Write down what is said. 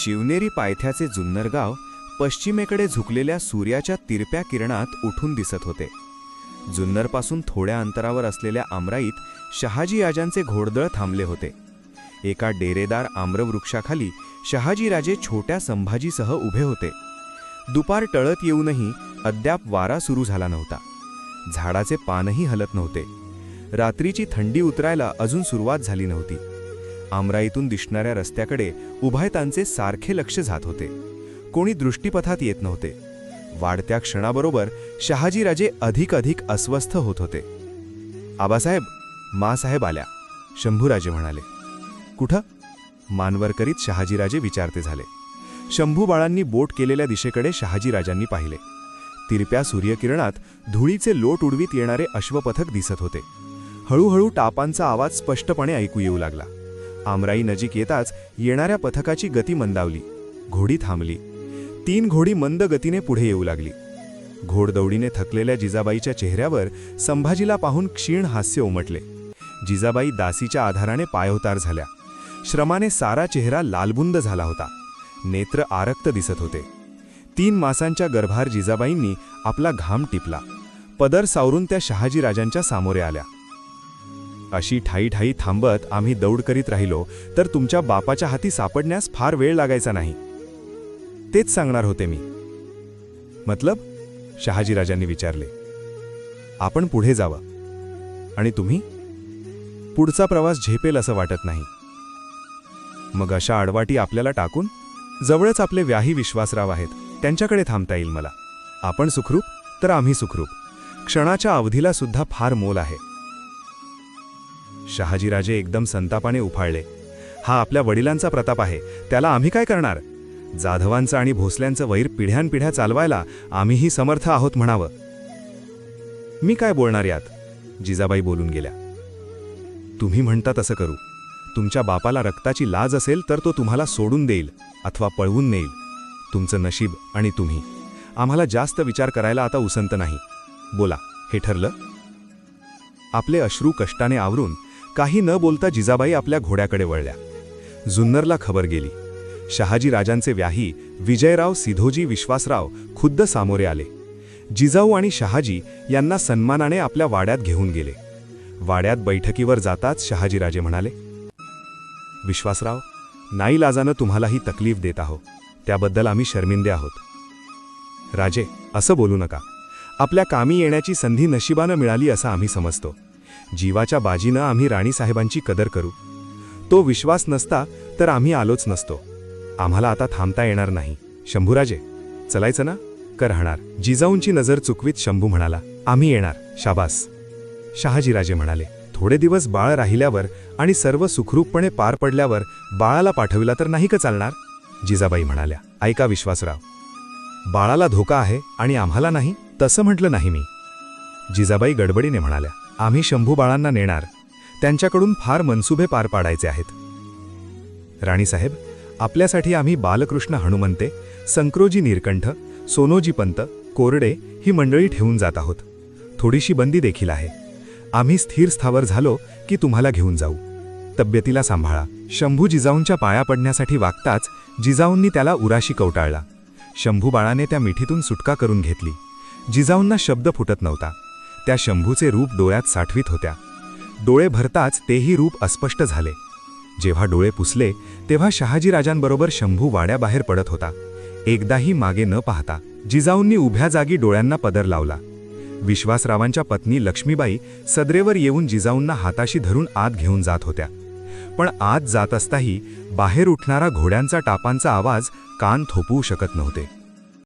शिवनेरी पायथ्याचे जुन्नर गाव पश्चिमेकडे झुकलेल्या सूर्याच्या तिरप्या किरणात उठून दिसत होते. जुन्नरपासून थोड्या अंतरावर असलेल्या आमराईत शहाजीराजांचे घोडदळ थांबले होते. एका डेरेदार आम्रवृक्षाखाली शहाजीराजे छोट्या संभाजीसह उभे होते. दुपार टळत येऊनही अद्याप वारा सुरू झाला नव्हता. झाडाचे पानही हलत नव्हते. रात्रीची थंडी उतरायला अजून सुरुवात झाली नव्हती. आमराईतून दिसणाऱ्या रस्त्याकडे उभायतांचे सारखे लक्ष जात होते. कोणी दृष्टीपथात येत नव्हते. वाढत्या क्षणाबरोबर शहाजीराजे अधिक अस्वस्थ होत होते. आबासाहेब, मासाहेब आल्या, शंभूराजे म्हणाले. कुठं? मानवर करीत शहाजीराजे विचारते झाले. शंभूबाळांनी बोट केलेल्या दिशेकडे शहाजीराजांनी पाहिले. तिरप्या सूर्यकिरणात धुळीचे लोट उडवीत येणारे अश्वपथक दिसत होते. हळूहळू टापांचा आवाज स्पष्टपणे ऐकू येऊ लागला. आमराई नजीक येताच येणाऱ्या पथकाची गती मंदावली. घोडी थांबली. 3 घोडी मंद गतीने पुढे येऊ लागली. घोडदौडीने थकलेल्या जिजाबाईच्या चेहऱ्यावर संभाजीला पाहून क्षीण हास्य उमटले. जिजाबाई दासीच्या आधाराने पायउतार झाल्या. श्रमाने सारा चेहरा लालबुंद झाला होता. नेत्र आरक्त दिसत होते. 3 मासांच्या गर्भार जिजाबाईंनी आपला घाम टिपला. पदर सावरून त्या शहाजीराजांच्या सामोरे आल्या. अशी ठाई थांबत आम्ही दौड करीत राहिलो तर तुमच्या बापाच्या हाती सापडण्यास फार वेळ लागायचा नाही. तेच सांगणार होते मी. मतलब? शहाजीराजांनी विचारले. आपण पुढे जावं. आणि तुम्ही? पुढचा प्रवास झेपेल असं वाटत नाही. मग अशा आडवाटी आपल्याला टाकून? जवळच आपले व्याही विश्वासराव आहेत, त्यांच्याकडे थांबता येईल मला. आपण सुखरूप तर आम्ही सुखरूप. क्षणाच्या अवधीला सुद्धा फार मोल आहे. शहाजीराजे एकदम संतापाने उफाळले. हा आपल्या वडिलांचा प्रताप आहे, त्याला आम्ही काय करणार? जाधवांचं आणि भोसल्यांचं वैर पिढ्यानपिढ्या चालवायला आम्हीही समर्थ आहोत म्हणावं. मी काय बोलणार यात? जिजाबाई बोलून गेल्या. तुम्ही म्हणता तसं करू. तुमच्या बापाला रक्ताची लाज असेल तर तो तुम्हाला सोडून देईल अथवा पळवून नेईल. तुमचं नशीब आणि तुम्ही. आम्हाला जास्त विचार करायला आता उसंत नाही. बोला, हे ठरलं? आपले अश्रू कष्टाने आवरून काही न बोलता जिजाबाई आपल्या घोड्याकडे वळल्या. जुन्नरला खबर गेली. शहाजीराजांचे व्याही विजयराव सिधोजी विश्वासराव खुद्द सामोरे आले. जिजाऊ आणि शहाजी यांना सन्मानाने आपल्या वाड्यात घेऊन गेले. वाड्यात बैठकीवर जाताच शहाजीराजे म्हणाले, विश्वासराव, नाईलाजानं तुम्हाला ही तकलीफ देत आहो, त्याबद्दल आम्ही शर्मिंदे आहोत. राजे, असं बोलू नका. आपल्या कामी येण्याची संधी नशिबानं मिळाली असं आम्ही समजतो. जीवाच्या बाजीनं आम्ही राणीसाहेबांची कदर करू. तो विश्वास नसता तर आम्ही आलोच नसतो. आम्हाला आता थांबता येणार नाही. शंभूराजे, चलायचं ना? का राहणार? जिजाऊंची नजर चुकवीत शंभू म्हणाला, आम्ही येणार. शाबास. शहाजीराजे म्हणाले, थोडे दिवस बाळ राहिल्यावर आणि सर्व सुखरूपपणे पार पडल्यावर बाळाला पाठविला तर नाही का चालणार? जिजाबाई म्हणाल्या, ऐका विश्वासराव, बाळाला धोका आहे आणि आम्हाला नाही, तसं म्हटलं नाही मी. जिजाबाई गडबडीने म्हणाल्या, आम्ही शंभू बाळांना नेणार. त्यांच्याकडून फार मनसुबे पार पाडायचे आहेत. राणीसाहेब, आपल्यासाठी आम्ही बालकृष्ण हनुमंते, संक्रोजी नीरकंठ, सोनोजी पंत, कोरडे ही मंडळी ठेवून जात आहोत. थोडीशी बंदी देखील आहे. आम्ही स्थिर स्थावर झालो की तुम्हाला घेऊन जाऊ. तब्येतीला सांभाळा. शंभू जिजाऊंच्या पाया पडण्यासाठी वागताच जिजाऊंनी त्याला उराशी कवटाळला. शंभू बाळाने त्या मिठीतून सुटका करून घेतली. जिजाऊंना शब्द फुटत नव्हता. त्या शंभूचे रूप डोळ्यात साठवीत होत्या. डोळे भरताच तेही रूप अस्पष्ट झाले. जेव्हा डोळे पुसले तेव्हा शहाजीराजांबरोबर शंभू वाड्याबाहेर पडत होता. एकदाही मागे न पाहता जिजाऊंनी उभ्या जागी डोळ्यांना पदर लावला. विश्वासरावांच्या पत्नी लक्ष्मीबाई सदरेवर येऊन जिजाऊंना हाताशी धरून आत घेऊन जात होत्या. पण आत जात असताही बाहेर उठणारा घोड्यांचा टापांचा आवाज कान थोपवू शकत नव्हते.